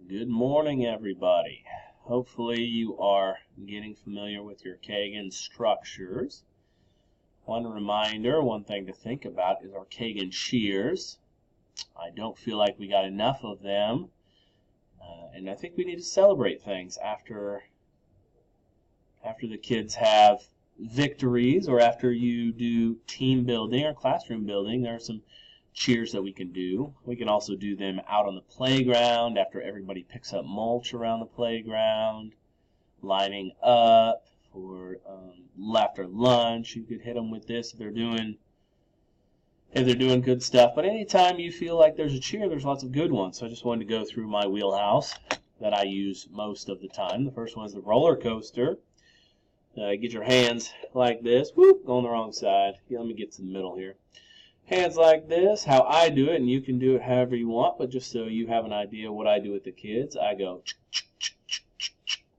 Good morning, everybody. Hopefully you are getting familiar with your Kagan structures. One reminder, one thing to think about is our Kagan Cheers. I don't feel like we got enough of them, and I think we need to celebrate things after the kids have victories or after you do team building or classroom building. There are some cheers that we can do. We can also do them out on the playground after everybody picks up mulch around the playground, lining up for after lunch. You could hit them with this if they're doing good stuff. But anytime you feel like there's a cheer, there's lots of good ones. So I just wanted to go through my wheelhouse that I use most of the time. The first one is the roller coaster. Get your hands like this. Whoop, going the wrong side. Yeah, let me get to the middle here. Hands like this, how I do it, and you can do it however you want, but just so you have an idea what I do with the kids, I go,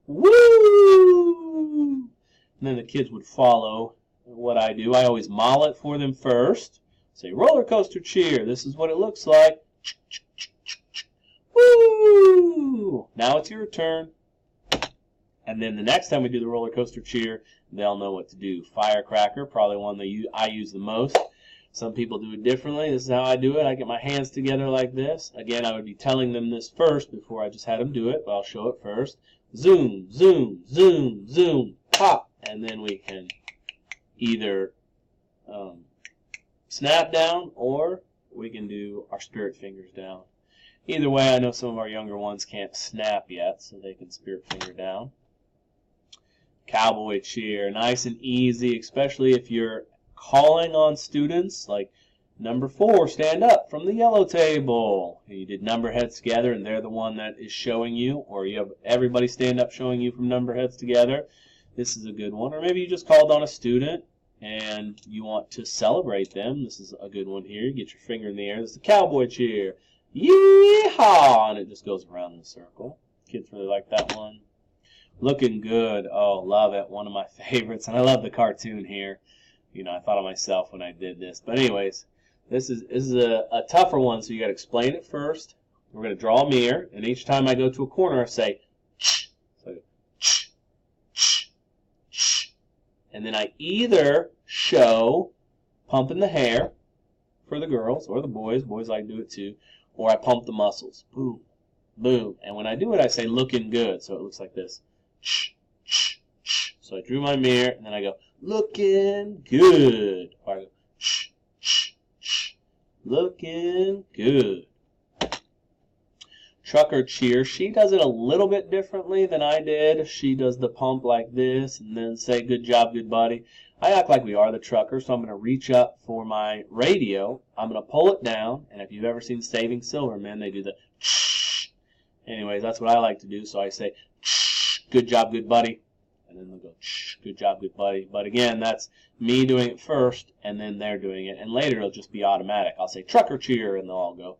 woo! And then the kids would follow what I do. I always model it for them first. Say, roller coaster cheer. This is what it looks like. Woo! Now it's your turn. And then the next time we do the roller coaster cheer, they'll know what to do. Firecracker, probably one that I use the most. Some people do it differently. This is how I do it. I get my hands together like this. Again, I would be telling them this first before I just had them do it, but I'll show it first. Zoom, zoom, zoom, zoom, pop. And then we can either snap down or we can do our spirit fingers down. Either way, I know some of our younger ones can't snap yet, so they can spirit finger down. Cowboy Cheer, nice and easy, especially if you're calling on students, like number 4, stand up from the yellow table. You did number heads together and they're the one that is showing you, or you have everybody stand up showing you from number heads together. This is a good one. Or maybe you just called on a student and you want to celebrate them. This is a good one here. You get your finger in the air. This is the Cowboy Cheer. Yeehaw! And it just goes around in a circle. Kids really like that one. Looking Good. Oh, love it. One of my favorites. And I love the cartoon here. You know, I thought of myself when I did this. But anyways, this is a tougher one, so you got to explain it first. We're going to draw a mirror, and each time I go to a corner, I say, ch. So I go, ch, ch, ch. And then I either show pumping the hair for the girls or the boys. Boys like to do it too. Or I pump the muscles. Boom, boom. And when I do it, I say looking good. So it looks like this. Ch, ch, ch. So I drew my mirror, and then I go, looking good. Or I go, shh, shh, shh. Looking good. Trucker Cheer. She does it a little bit differently than I did. She does the pump like this and then say, good job, good buddy. I act like we are the trucker, so I'm going to reach up for my radio. I'm going to pull it down, and if you've ever seen Saving Silverman, they do the shh. Anyways, that's what I like to do, so I say, shh, good job, good buddy. And then they'll go, shh, good job, good buddy. But again, that's me doing it first, and then they're doing it. And later, it'll just be automatic. I'll say, Trucker Cheer, and they'll all go,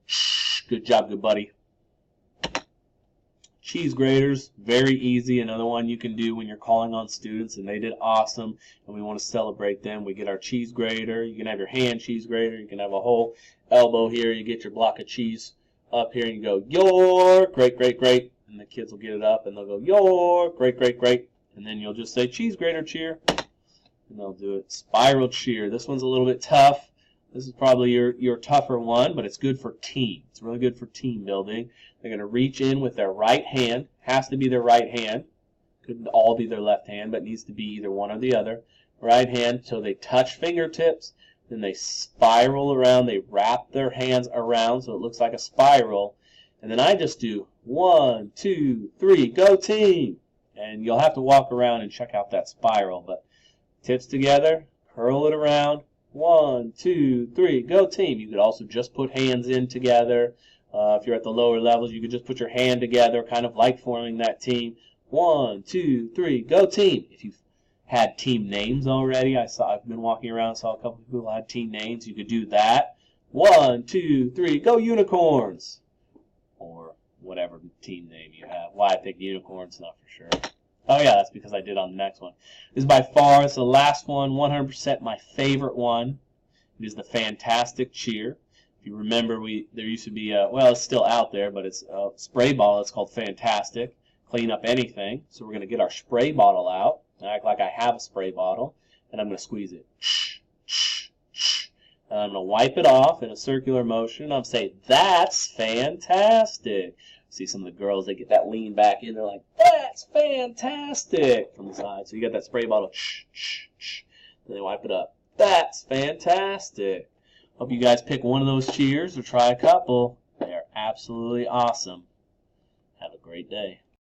shh, good job, good buddy. Cheese graters, very easy. Another one you can do when you're calling on students, and they did awesome, and we want to celebrate them. We get our cheese grater. You can have your hand cheese grater. You can have a whole elbow here. You get your block of cheese up here, and you go, York, great, great, great. And the kids will get it up, and they'll go, York, great, great, great. And then you'll just say, cheese grater cheer, and they'll do it. Spiral cheer. This one's a little bit tough. This is probably your tougher one, but it's good for team. It's really good for team building. They're going to reach in with their right hand. Has to be their right hand. Couldn't all be their left hand, but it needs to be either one or the other. Right hand, so they touch fingertips. Then they spiral around. They wrap their hands around so it looks like a spiral. And then I just do 1, 2, 3, go team. And you'll have to walk around and check out that spiral. But tips together, curl it around. 1, 2, 3, go team. You could also just put hands in together. If you're at the lower levels, you could just put your hand together, kind of like forming that team. 1, 2, 3, go team. If you've had team names already, I've been walking around, saw a couple of people had team names. You could do that. 1, 2, 3, go unicorns. Or whatever team name you have. Why I picked unicorns, not for sure. Oh yeah, that's because I did on the next one. This is by far, it's the last one, 100% my favorite one. It is the Fantastic Cheer. If If you remember, there used to be well, it's still out there, but it's a spray bottle. It's called Fantastic. Clean up anything. So we're going to get our spray bottle out. Act like I have a spray bottle, and I'm going to squeeze it. And I'm going to wipe it off in a circular motion. I'm saying, that's fantastic. See some of the girls, they get that lean back in. They're like, that's fantastic from the side. So you got that spray bottle. Then they wipe it up. That's fantastic. Hope you guys pick one of those cheers or try a couple. They are absolutely awesome. Have a great day.